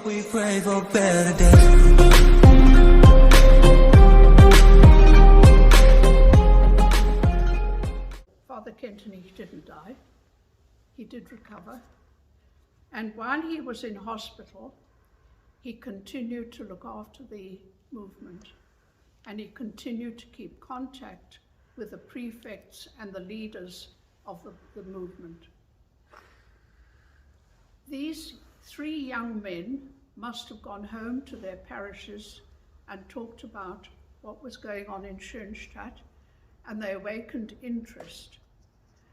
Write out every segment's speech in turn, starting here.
We pray for better days. Father Kentenich didn't die. He did recover. And while he was in hospital, he continued to look after the movement, and he continued to keep contact with the prefects and the leaders of the movement. These 3 young men must have gone home to their parishes and talked about what was going on in Schoenstatt, and they awakened interest.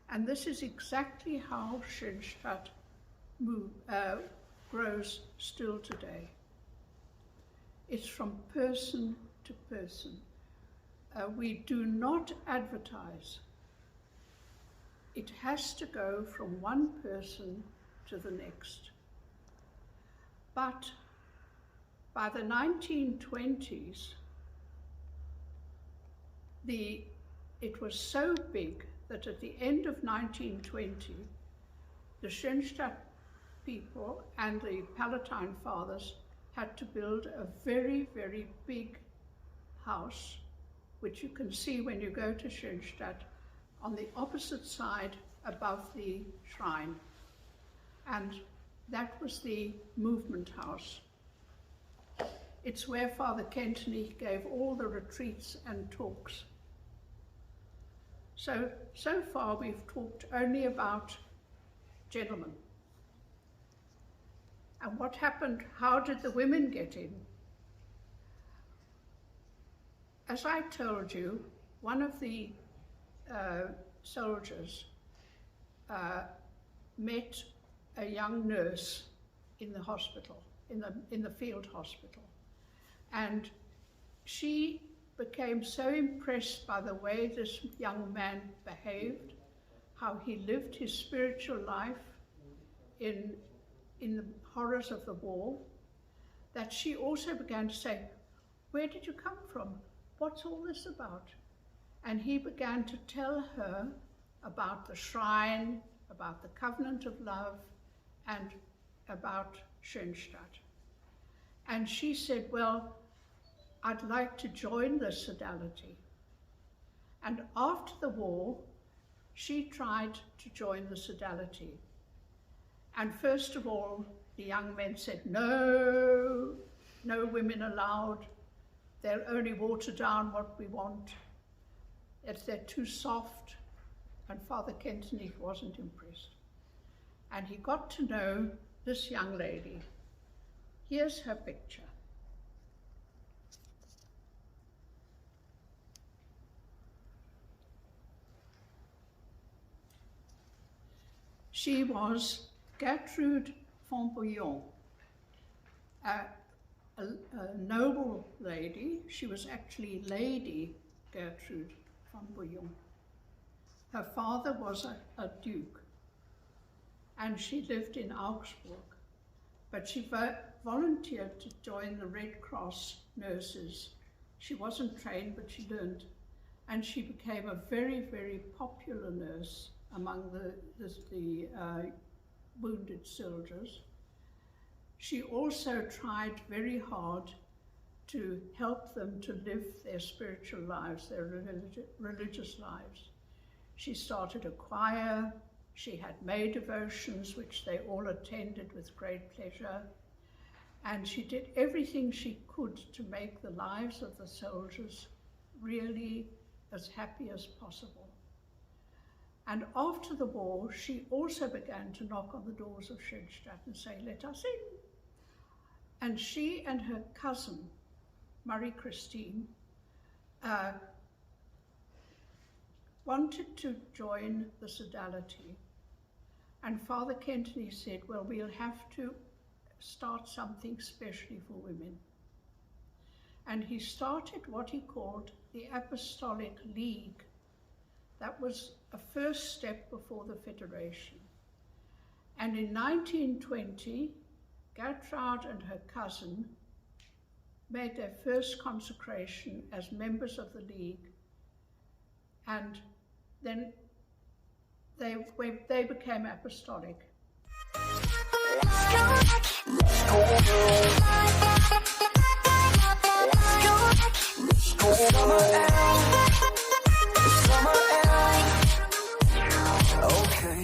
And this is exactly how Schoenstatt grows still today. It's from person to person. We do not advertise. It has to go from one person to the next. But by the 1920s, it was so big that at the end of 1920, the Schoenstatt people and the Palatine Fathers had to build a very, very big house, which you can see when you go to Schoenstatt, on the opposite side above the shrine. And that was the movement house. It's where Father Kentenich gave all the retreats and talks. So far we've talked only about gentlemen. And what happened? How did the women get in? As I told you, one of the soldiers met a young nurse in the hospital, in the field hospital, and she became so impressed by the way this young man behaved, how he lived his spiritual life in the horrors of the war, that she also began to say, "Where did you come from? What's all this about?" And he began to tell her about the shrine, about the covenant of love, and about Schoenstatt. And she said, "Well, I'd like to join the sodality." And after the war, she tried to join the sodality. And first of all, the young men said, "No, no women allowed. They'll only water down what we want. They're too soft." And Father Kentenich wasn't impressed. And he got to know this young lady. Here's her picture. She was Gertrude von Bouillon, a noble lady. She was actually Lady Gertrude von Bouillon. Her father was a duke, and she lived in Augsburg, but she volunteered to join the Red Cross nurses. She wasn't trained, but she learned, and she became a very, very popular nurse among the wounded soldiers. She also tried very hard to help them to live their spiritual lives, their religious lives. She started a choir, she had May devotions, which they all attended with great pleasure, and she did everything she could to make the lives of the soldiers really as happy as possible. And after the war, she also began to knock on the doors of Schoenstatt and say, "Let us in." And she and her cousin, Marie Christine, wanted to join the sodality. And Father Kentenich said, "Well, we'll have to start something specially for women." And he started what he called the Apostolic League. That was a first step before the Federation. And in 1920, Gertrude and her cousin made their first consecration as members of the League, and then they became apostolic. Let's go. Summer air, summer air. Okay.